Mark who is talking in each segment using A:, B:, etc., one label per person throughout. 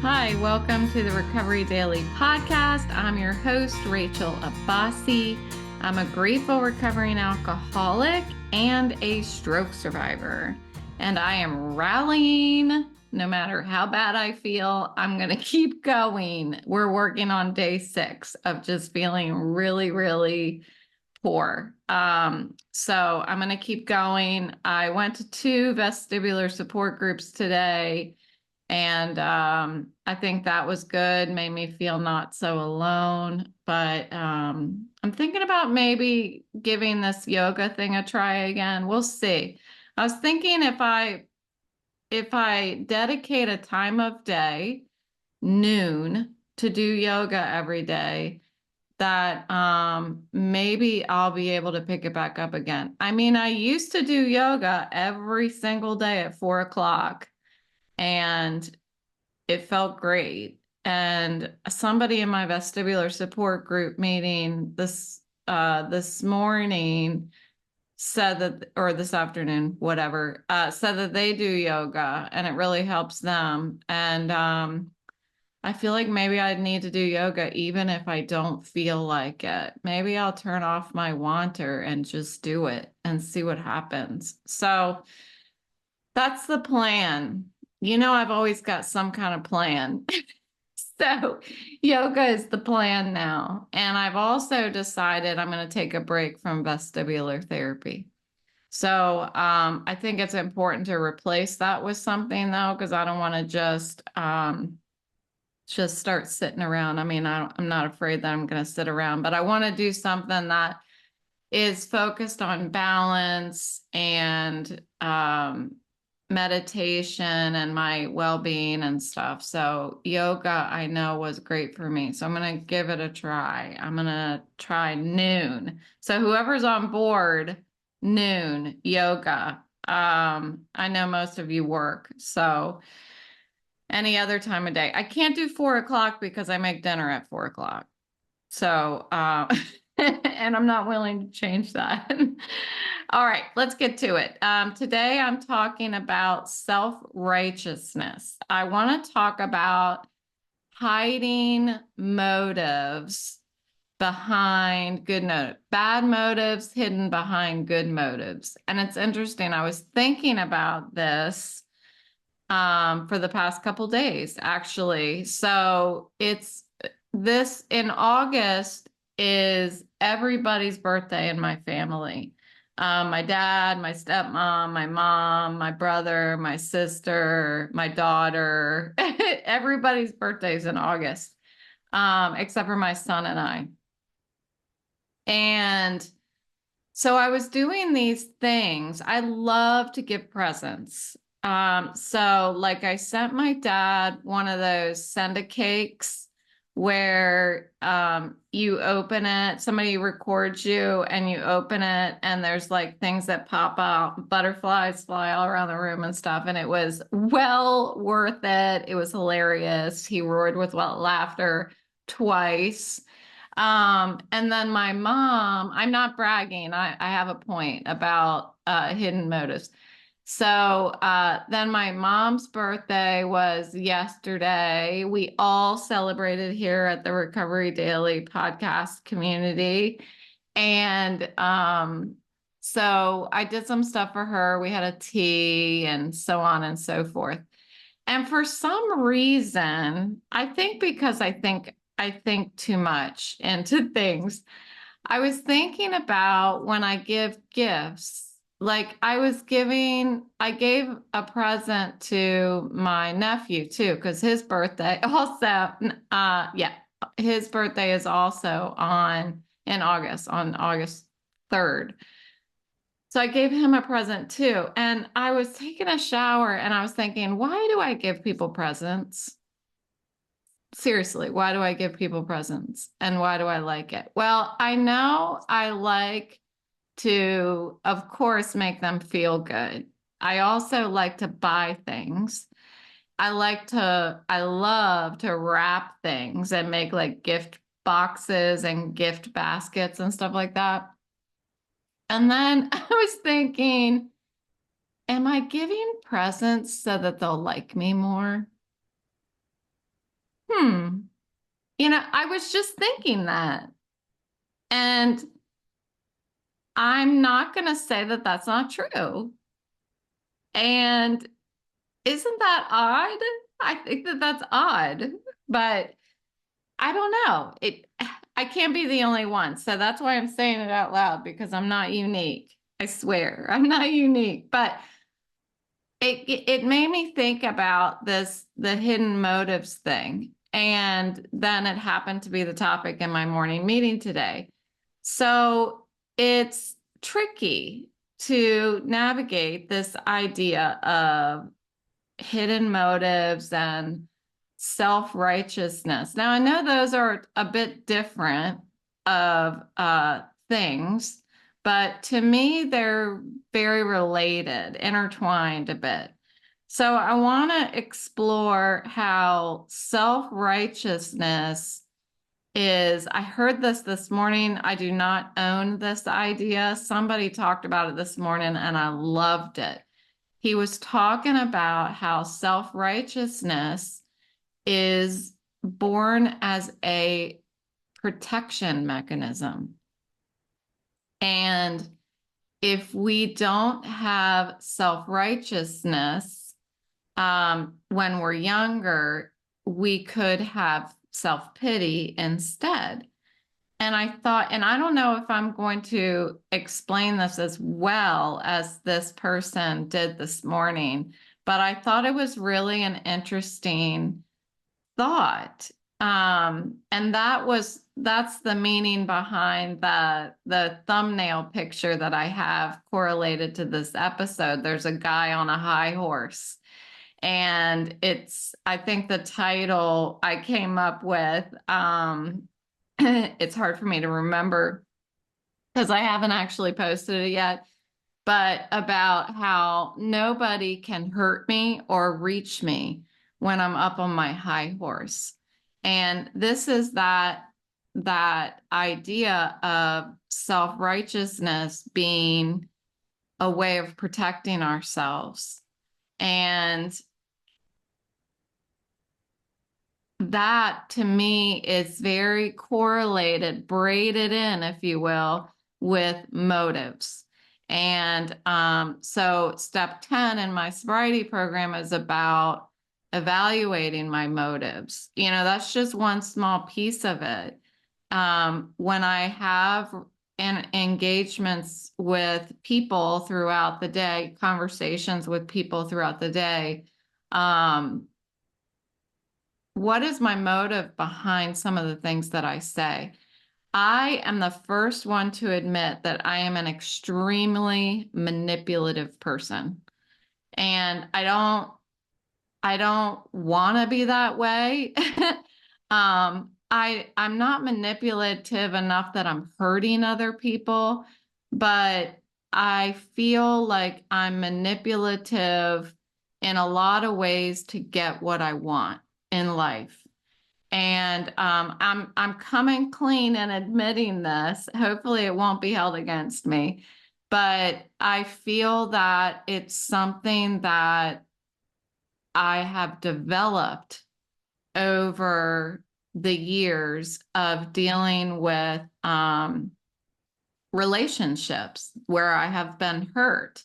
A: Hi, welcome to the Recovery Daily podcast. I'm your host, Rachel Abbasi. I'm a grateful recovering alcoholic and a stroke survivor. And I am rallying no matter how bad I feel. I'm going to keep going. We're working on day 6 of just feeling really, really poor. So I'm going to keep going. I went to 2 vestibular support groups today. And I think that was good, made me feel not so alone. But I'm thinking about maybe giving this yoga thing a try again. We'll see. I was thinking if I dedicate a time of day, noon, to do yoga every day, that maybe I'll be able to pick it back up again. I mean, I used to do yoga every single day at 4 o'clock. And it felt great. And somebody in my vestibular support group meeting this morning said that, or this afternoon, whatever, said that they do yoga and it really helps them. And I feel like maybe I need to do yoga even if I don't feel like it. Maybe I'll turn off my wanter and just do it and see what happens. So that's the plan. I've always got some kind of plan. So yoga is the plan now. And I've also decided I'm going to take a break from vestibular therapy. So I think it's important to replace that with something though, because I don't want to just start sitting around. I mean, I'm not afraid that I'm going to sit around, but I want to do something that is focused on balance and meditation and my well-being and stuff. So yoga, I know, was great for me. So I'm going to give it a try. I'm going to try noon. So whoever's on board, noon yoga. I know most of you work, so any other time of day. I can't do 4 o'clock because I make dinner at 4 o'clock. So, and I'm not willing to change that. All right, let's get to it. Today I'm talking about self-righteousness. I want to talk about hiding motives behind good motives, bad motives hidden behind good motives. And it's interesting. I was thinking about this for the past couple days, actually. So it's this in August is everybody's birthday in my family. My dad, my stepmom, my mom, my brother, my sister, my daughter, everybody's birthday's in August, except for my son and I. And so I was doing these things. I love to give presents. So like I sent my dad one of those send a cakes where you open it, somebody records you and you open it and there's like things that pop out, butterflies fly all around the room and stuff. And it was well worth it. It was hilarious. He roared with laughter twice. And then my mom, I'm not bragging. I have a point about hidden motives. So then my mom's birthday was yesterday. We all celebrated here at the Recovery Daily podcast community. And so I did some stuff for her. We had a tea and so on and so forth. And for some reason, I think because I think too much into things. I was thinking about when I give gifts, like I gave a present to my nephew too, because his birthday also, yeah, his birthday is also in August, on August 3rd. So I gave him a present too. And I was taking a shower and I was thinking, why do I give people presents? Seriously, why do I give people presents and why do I like it? Well, I know I like to, of course, make them feel good. I also like to buy things. I love to wrap things and make like gift boxes and gift baskets and stuff like that. And then I was thinking, am I giving presents so that they'll like me more? I was just thinking that. And I'm not going to say that that's not true. And isn't that odd? I think that that's odd, but I don't know. I can't be the only one. So that's why I'm saying it out loud, because I'm not unique. I swear, I'm not unique. But it made me think about the hidden motives thing. And then it happened to be the topic in my morning meeting today. So it's tricky to navigate this idea of hidden motives and self-righteousness. Now, I know those are a bit different of things, but to me, they're very related, intertwined a bit. So I want to explore how self-righteousness is. I heard this morning. I do not own this idea. Somebody talked about it this morning and I loved it. He was talking about how self-righteousness is born as a protection mechanism. And if we don't have self-righteousness when we're younger, we could have self-pity instead. And I thought, and I don't know if I'm going to explain this as well as this person did this morning, but I thought it was really an interesting thought. And that's the meaning behind the thumbnail picture that I have correlated to this episode. There's a guy on a high horse. And I think the title I came up with, it's hard for me to remember because I haven't actually posted it yet, but about how nobody can hurt me or reach me when I'm up on my high horse. And this is that idea of self-righteousness being a way of protecting ourselves. And that to me is very correlated, braided in, if you will, with motives. And so step 10 in my sobriety program is about evaluating my motives. That's just one small piece of it. When I have engagements with people throughout the day, conversations with people throughout the day, what is my motive behind some of the things that I say? I am the first one to admit that I am an extremely manipulative person. And I don't want to be that way. I'm not manipulative enough that I'm hurting other people, but I feel like I'm manipulative in a lot of ways to get what I want in life. And I'm coming clean and admitting this. Hopefully it won't be held against me. But I feel that it's something that I have developed over the years of dealing with relationships where I have been hurt.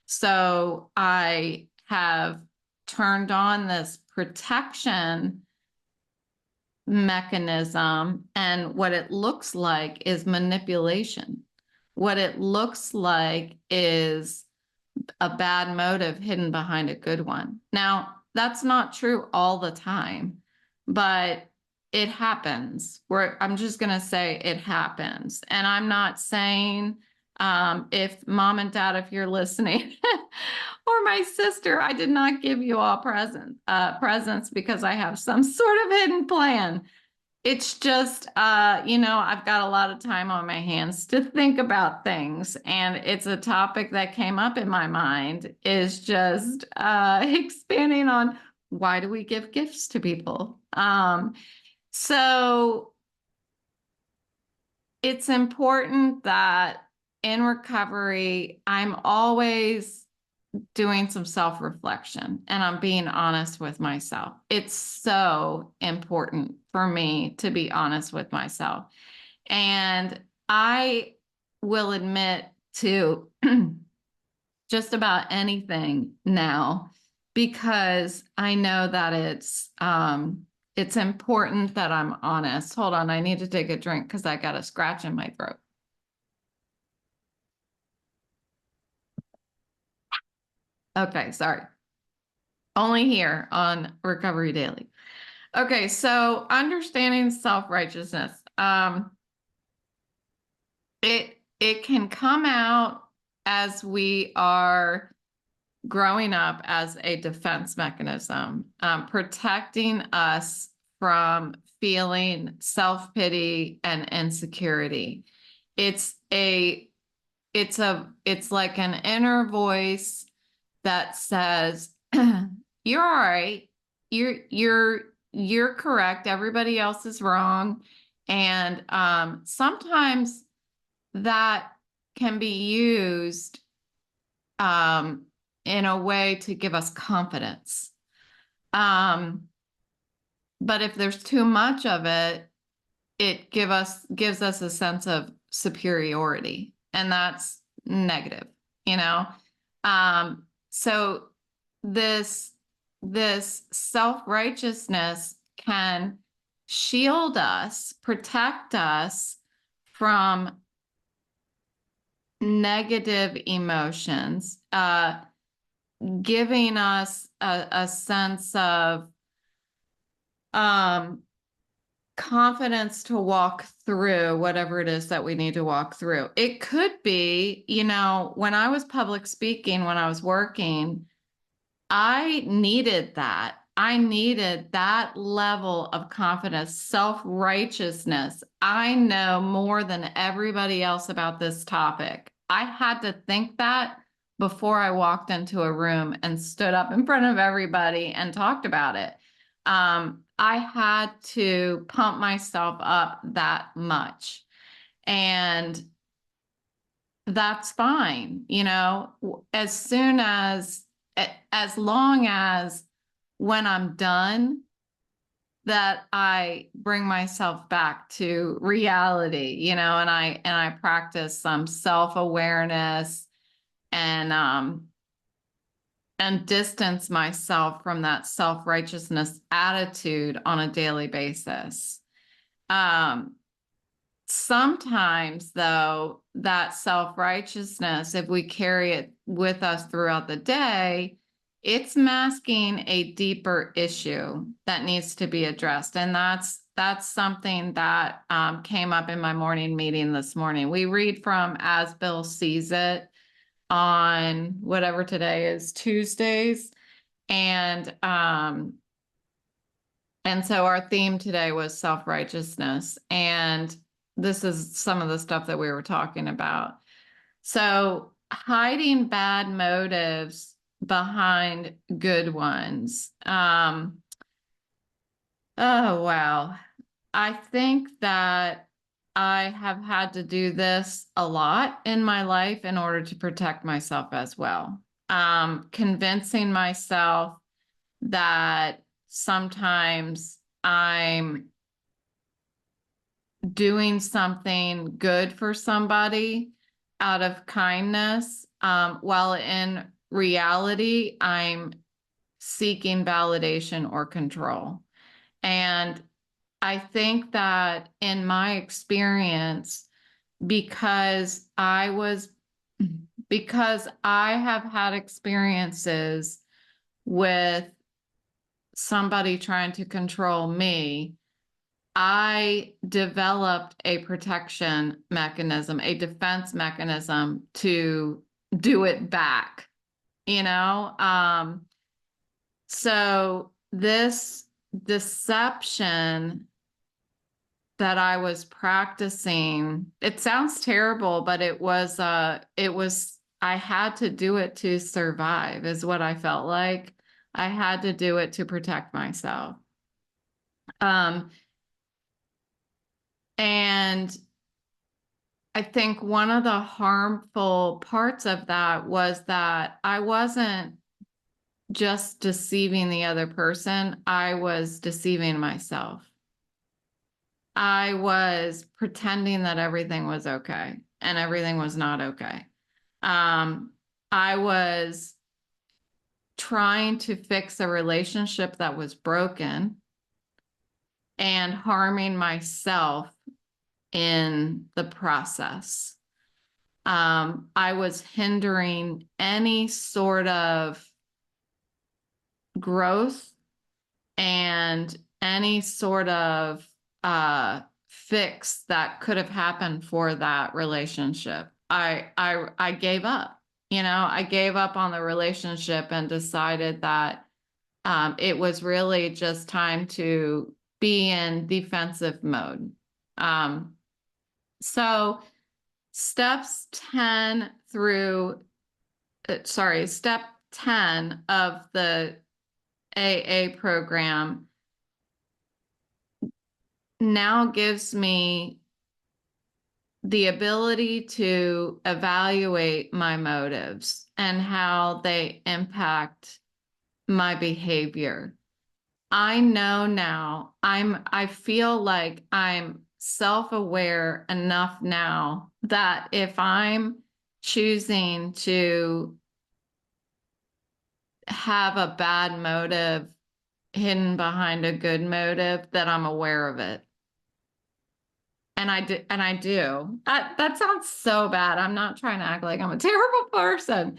A: So I have turned on this protection mechanism, and what it looks like is manipulation. What it looks like is a bad motive hidden behind a good one. Now, that's not true all the time, but it happens. I'm just going to say it happens. And I'm not saying if mom and dad, if you're listening, or my sister, I did not give you all presents because I have some sort of hidden plan. It's just, I've got a lot of time on my hands to think about things. And it's a topic that came up in my mind is just expanding on why do we give gifts to people? So it's important that in recovery, I'm always doing some self-reflection and I'm being honest with myself. It's so important for me to be honest with myself. And I will admit to just about anything now because I know that it's important that I'm honest. Hold on, I need to take a drink because I got a scratch in my throat. Okay, sorry. Only here on Recovery Daily. Okay, so understanding self-righteousness. It can come out as we are growing up as a defense mechanism, protecting us from feeling self-pity and insecurity. It's it's like an inner voice that says, you're all right. You're correct. Everybody else is wrong. And sometimes that can be used in a way to give us confidence. But if there's too much of it, it gives us a sense of superiority, and that's negative, you know. So this self-righteousness can shield us, protect us from negative emotions, giving us a sense of confidence to walk through whatever it is that we need to walk through. It could be, you know, when I was public speaking, when I was working, I needed that. I needed that level of confidence, self-righteousness. I know more than everybody else about this topic. I had to think that before I walked into a room and stood up in front of everybody and talked about it. I had to pump myself up that much. And that's fine, you know, as long as when I'm done, that I bring myself back to reality, you know, and I practice some self-awareness and distance myself from that self-righteousness attitude on a daily basis. Sometimes, though, that self-righteousness, if we carry it with us throughout the day, it's masking a deeper issue that needs to be addressed. And that's something that came up in my morning meeting this morning. We read from As Bill Sees It on whatever today is, Tuesdays. And so our theme today was self-righteousness. And this is some of the stuff that we were talking about. So hiding bad motives behind good ones. Oh, wow. I think that I have had to do this a lot in my life in order to protect myself as well. Convincing myself that sometimes I'm doing something good for somebody out of kindness, while in reality, I'm seeking validation or control. And I think that in my experience, because because I have had experiences with somebody trying to control me, I developed a protection mechanism, a defense mechanism to do it back, you know? So this deception that I was practicing, it sounds terrible, but I had to do it to survive, is what I felt like. I had to do it to protect myself. And I think one of the harmful parts of that was that I wasn't just deceiving the other person, I was deceiving myself. I was pretending that everything was okay and everything was not okay. Um, I was trying to fix a relationship that was broken and harming myself in the process. I was hindering any sort of growth and any sort of fix that could have happened for that relationship. I gave up. I gave up on the relationship and decided that it was really just time to be in defensive mode. Um, so steps 10 through, step 10 of the AA program now gives me the ability to evaluate my motives and how they impact my behavior. I know now I feel like I'm self-aware enough now that if I'm choosing to have a bad motive hidden behind a good motive, that I'm aware of it. And I do. That sounds so bad. I'm not trying to act like I'm a terrible person,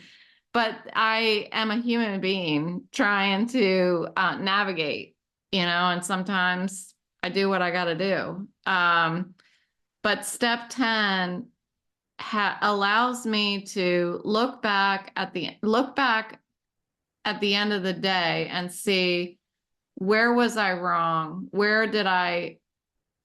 A: but I am a human being trying to navigate, and sometimes I do what I got to do. But step 10 allows me to look back at the end of the day and see, where was I wrong? Where did I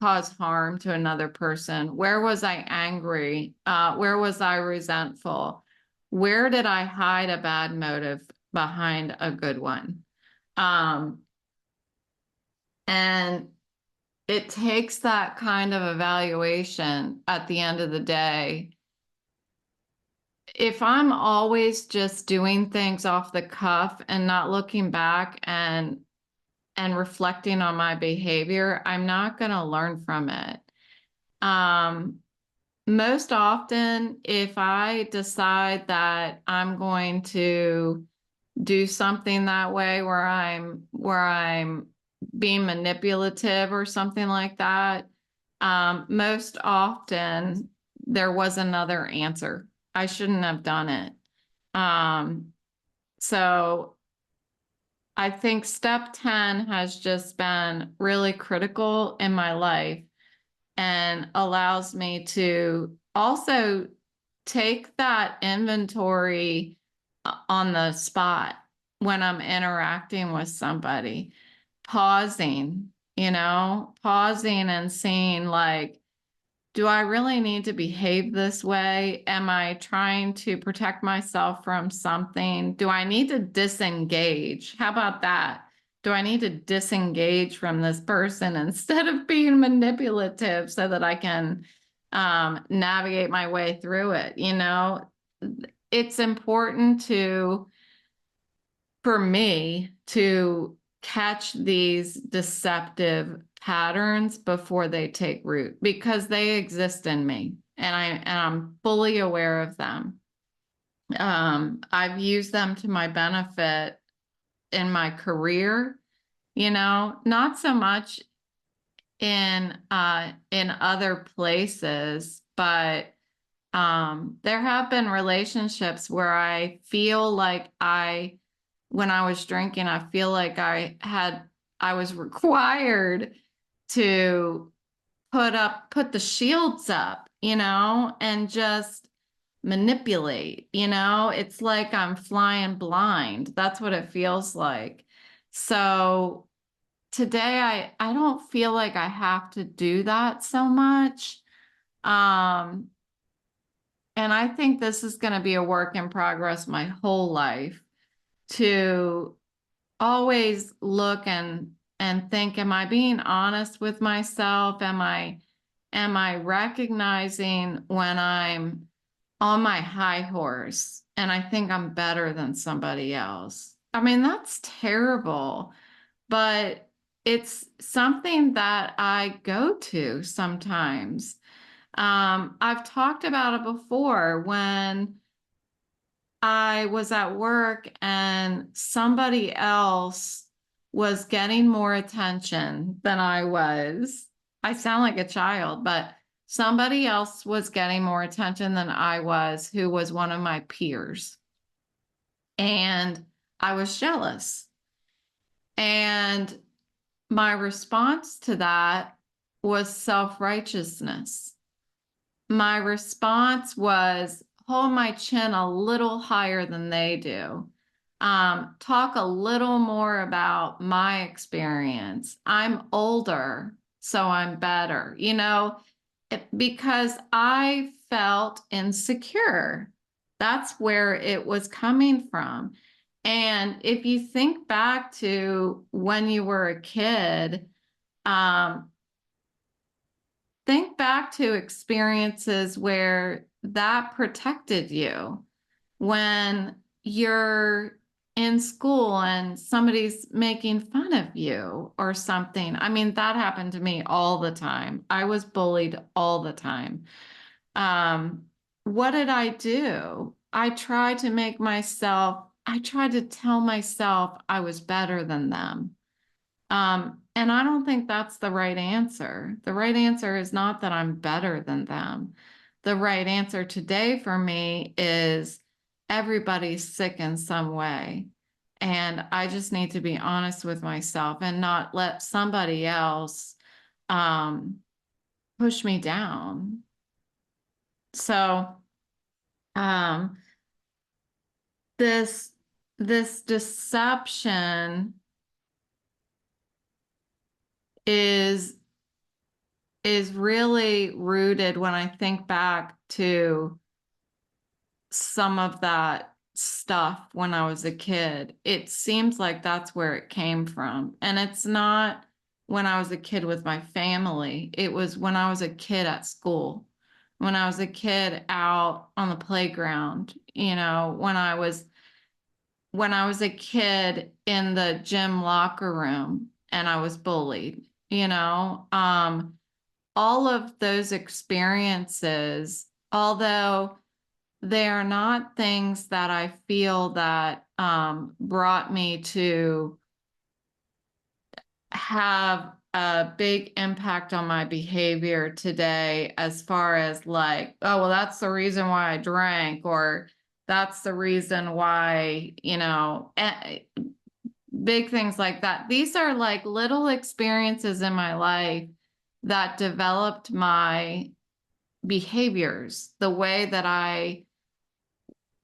A: cause harm to another person? Where was I angry? Where was I resentful? Where did I hide a bad motive behind a good one? Um, and it takes that kind of evaluation at the end of the day. If I'm always just doing things off the cuff and not looking back and reflecting on my behavior, I'm not going to learn from it. Most often, if I decide that I'm going to do something that way where I'm being manipulative or something like that, most often there was another answer. I shouldn't have done it. So I think step 10 has just been really critical in my life and allows me to also take that inventory on the spot when I'm interacting with somebody, pausing and seeing, like, do I really need to behave this way? Am I trying to protect myself from something? Do I need to disengage? How about that? Do I need to disengage from this person instead of being manipulative so that I can navigate my way through it? It's important for me to catch these deceptive patterns before they take root, because they exist in me and I'm fully aware of them. I've used them to my benefit in my career, not so much in other places, but there have been relationships where I feel like when I was drinking, I feel like I was required to put the shields up, and just manipulate, it's like I'm flying blind. That's what it feels like. So today I don't feel like I have to do that so much. Um, and I think this is going to be a work in progress my whole life, to always look and think, am I being honest with myself? am I recognizing when I'm on my high horse and I think I'm better than somebody else? I mean, that's terrible, but it's something that I go to sometimes. I've talked about it before when I was at work and somebody else was getting more attention than I was. I sound like a child, but somebody else was getting more attention than I was, who was one of my peers. And I was jealous. And my response to that was self-righteousness. My response was hold my chin a little higher than they do. Talk a little more about my experience. I'm older, so I'm better, because I felt insecure. That's where it was coming from. And if you think back to when you were a kid, um, think back to experiences where that protected you when you're in school and somebody's making fun of you or something. I mean, that happened to me all the time. I was bullied all the time. Um, what did I do? I tried to tell myself I was better than them. And I don't think that's the right answer. The right answer is not that I'm better than them. The right answer today for me is everybody's sick in some way. And I just need to be honest with myself and not let somebody else um, push me down. So um, this this deception is is really rooted when I think back to some of that stuff when I was a kid. It seems like that's where it came from. And it's not when I was a kid with my family, it was when I was a kid at school, when I was a kid out on the playground, when I was a kid in the gym locker room and I was bullied, all of those experiences, although they are not things that I feel that brought me to have a big impact on my behavior today, as far as like, oh, well, that's the reason why I drank, or that's the reason why, big things like that. These are like little experiences in my life that developed my behaviors, the way that I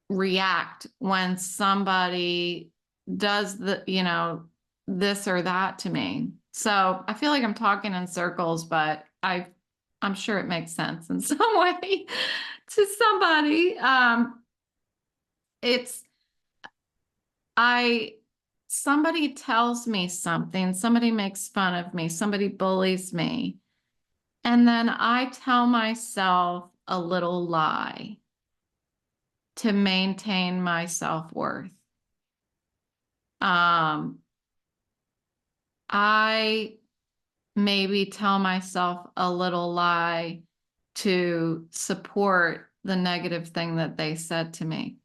A: react when somebody does this or that to me. So I feel like I'm talking in circles, but I'm sure it makes sense in some way to somebody. It's I Somebody tells me something, somebody makes fun of me, somebody bullies me, and then I tell myself a little lie to maintain my self-worth. Um, I maybe tell myself a little lie to support the negative thing that they said to me.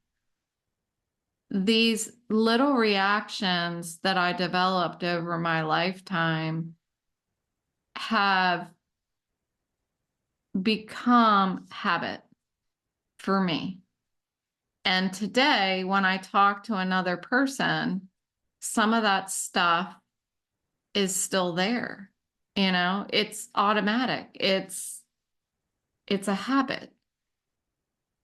A: These little reactions that I developed over my lifetime have become habit for me. And today, when I talk to another person, some of that stuff is still there. It's automatic. It's a habit.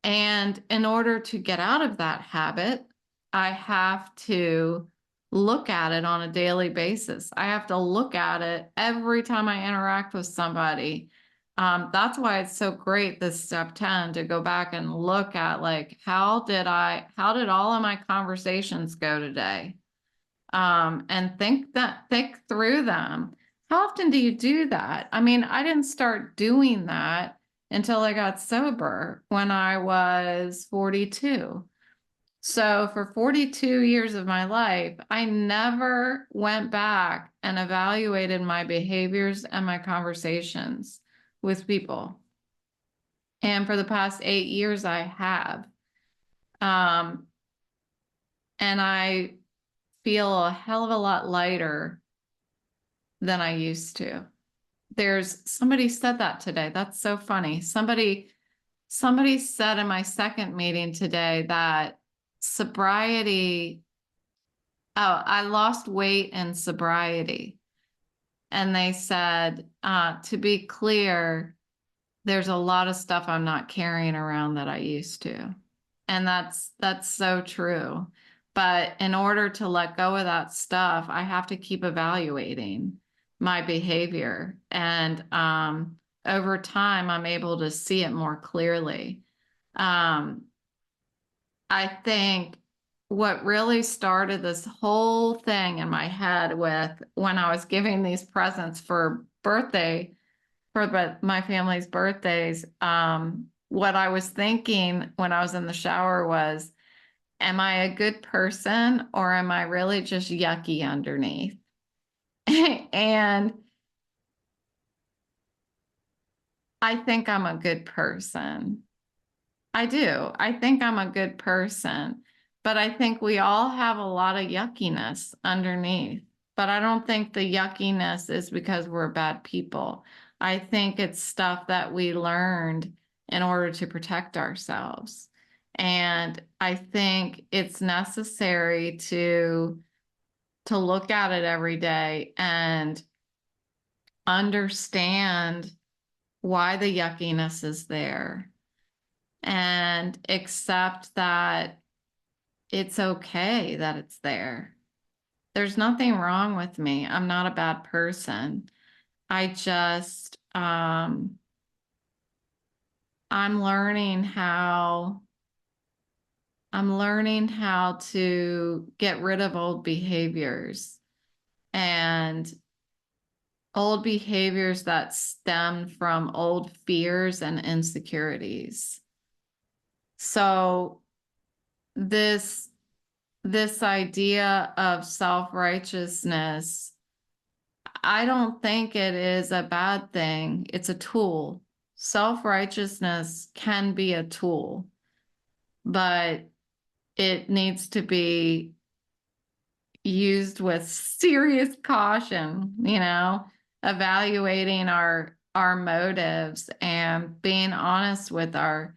A: And in order to get out of that habit, I have to look at it on a daily basis. I have to look at it every time I interact with somebody. That's why it's so great, this step 10, to go back and look at like, how did all of my conversations go today? And think through them. How often do you do that? I mean, I didn't start doing that until I got sober when I was 42. So for 42 years of my life, I never went back and evaluated my behaviors and my conversations with people. And for the past 8 years, I have. Um, and I feel a hell of a lot lighter than I used to. There's somebody said that today. That's so funny. Somebody said in my second meeting today that sobriety, oh, I lost weight in sobriety. And they said, to be clear, there's a lot of stuff I'm not carrying around that I used to. And that's so true. But in order to let go of that stuff, I have to keep evaluating my behavior. And over time, I'm able to see it more clearly. Um, I think what really started this whole thing in my head with when I was giving these presents for my family's birthdays, what I was thinking when I was in the shower was, am I a good person or am I really just yucky underneath? And I think I'm a good person. I do. I think I'm a good person, but I think we all have a lot of yuckiness underneath. But I don't think the yuckiness is because we're bad people. I think it's stuff that we learned in order to protect ourselves. And I think it's necessary to look at it every day and understand why the yuckiness is there and accept that it's okay that it's there. There's nothing wrong with me. I'm not a bad person. I just, I'm learning how, I'm learning how to get rid of old behaviors and old behaviors that stem from old fears and insecurities. So this this idea of self-righteousness, I don't think it is a bad thing. It's a tool. Self-righteousness can be a tool, but it needs to be used with serious caution, evaluating our motives and being honest with ourselves,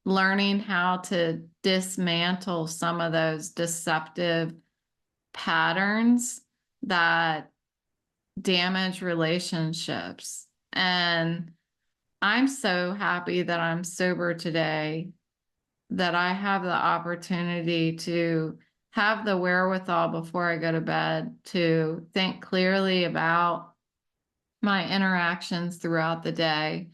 A: learning how to dismantle some of those deceptive patterns that damage relationships. And I'm so happy that I'm sober today, that I have the opportunity to have the wherewithal before I go to bed to think clearly about my interactions throughout the day.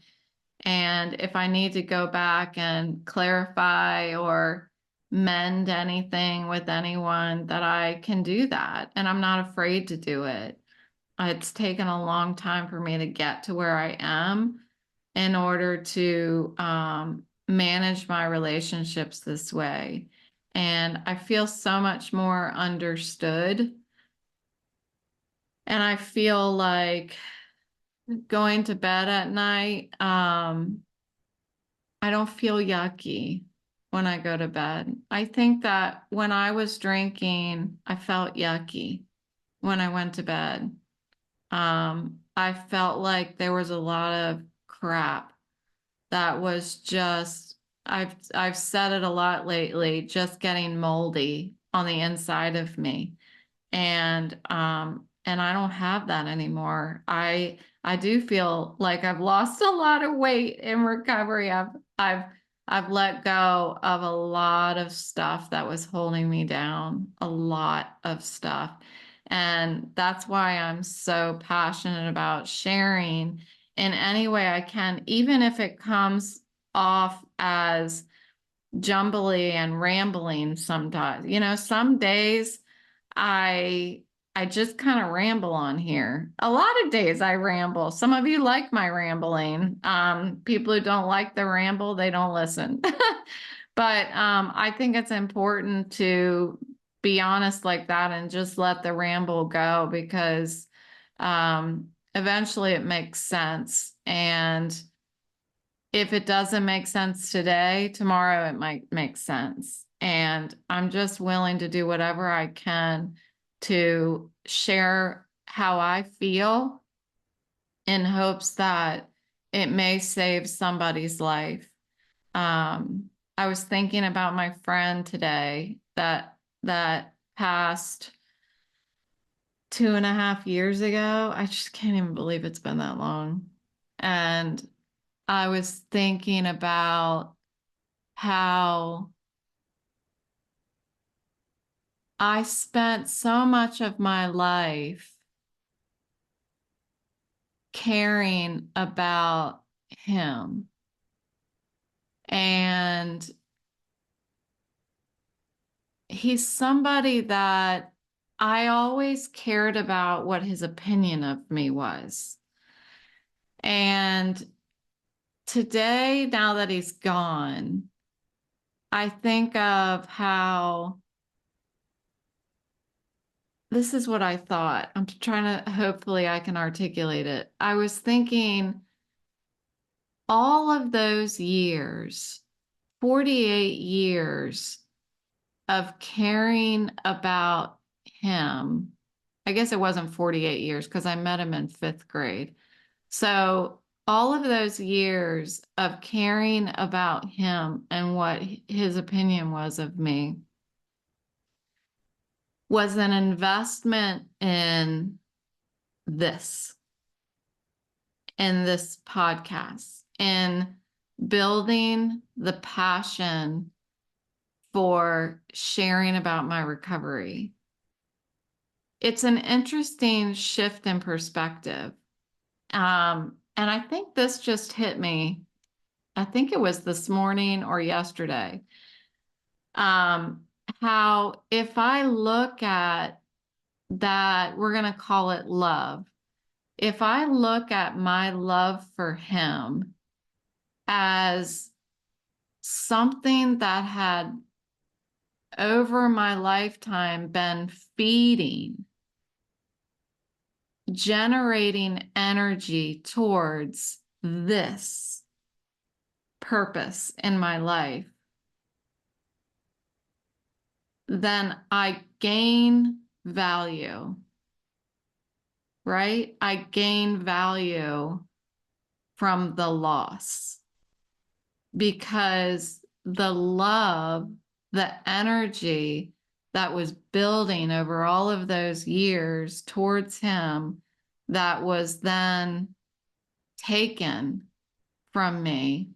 A: And if I need to go back and clarify or mend anything with anyone, that I can do that. And I'm not afraid to do it. It's taken a long time for me to get to where I am in order to manage my relationships this way. And I feel so much more understood. And I feel like going to bed at night, I don't feel yucky when I go to bed. I think that when I was drinking, I felt yucky when I went to bed. I felt like there was a lot of crap that was just, I've said it a lot lately, just getting moldy on the inside of me. And I don't have that anymore. I do feel like I've lost a lot of weight in recovery. I've I've let go of a lot of stuff that was holding me down, a lot of stuff. And that's why I'm so passionate about sharing in any way I can, even if it comes off as jumbly and rambling sometimes. Some days I I just kind of ramble on here. A lot of days I ramble. Some of you like my rambling. People who don't like the ramble, they don't listen. But I think it's important to be honest like that and just let the ramble go because eventually it makes sense. And if it doesn't make sense today, tomorrow it might make sense. And I'm just willing to do whatever I can to share how I feel in hopes that it may save somebody's life. I was thinking about my friend today that passed 2.5 years ago. I just can't even believe it's been that long. And I was thinking about how I spent so much of my life caring about him. And he's somebody that I always cared about what his opinion of me was. And today, now that he's gone, I think of how this is what I thought. I'm trying to, hopefully, I can articulate it. I was thinking all of those years, 48 years of caring about him. I guess it wasn't 48 years because I met him in fifth grade. So all of those years of caring about him and what his opinion was of me was an investment this, in this podcast, in building the passion for sharing about my recovery. It's an interesting shift in perspective. And I think this just hit me. I think it was this morning or yesterday. How if I look at that, we're going to call it love. If I look at my love for him as something that had over my lifetime been feeding, generating energy towards this purpose in my life, then I gain value, right? I gain value from the loss because the love, the energy that was building over all of those years towards him that was then taken from me.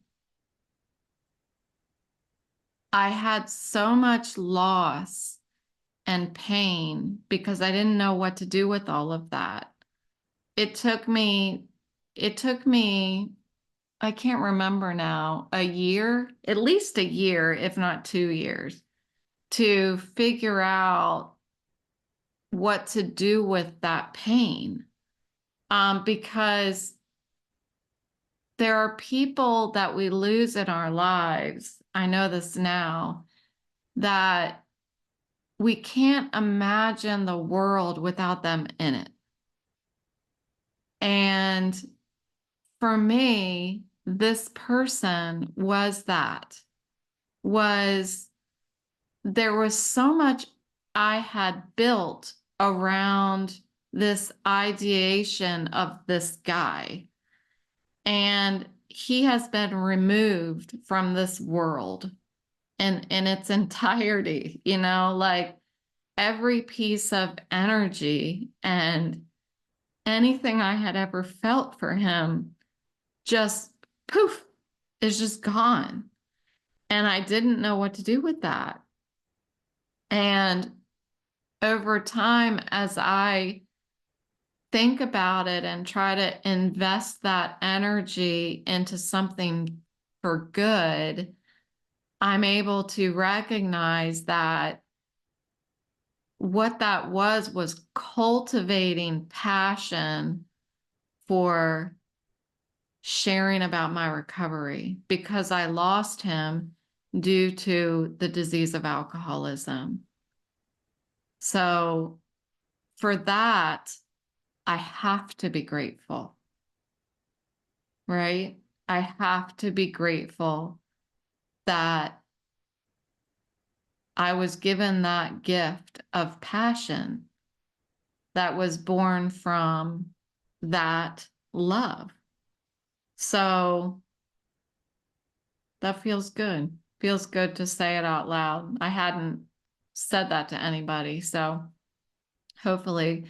A: I had so much loss and pain because I didn't know what to do with all of that. It took me, it took me, I can't remember now, a year, at least a year, if not 2 years, to figure out what to do with that pain. Because there are people that we lose in our lives, I know this now, that we can't imagine the world without them in it. And for me, this person was that, was there was so much I had built around this ideation of this guy. And he has been removed from this world in its entirety, like every piece of energy and anything I had ever felt for him just poof is just gone. And I didn't know what to do with that. And over time, as I think about it and try to invest that energy into something for good, I'm able to recognize that what that was cultivating passion for sharing about my recovery, because I lost him due to the disease of alcoholism. So for that, I have to be grateful, right? I have to be grateful that I was given that gift of passion that was born from that love. So that feels good. Feels good to say it out loud. I hadn't said that to anybody. So hopefully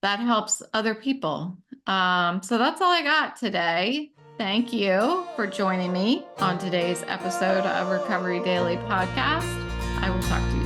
A: that helps other people. So that's all I got today. Thank you for joining me on today's episode of Recovery Daily Podcast. I will talk to you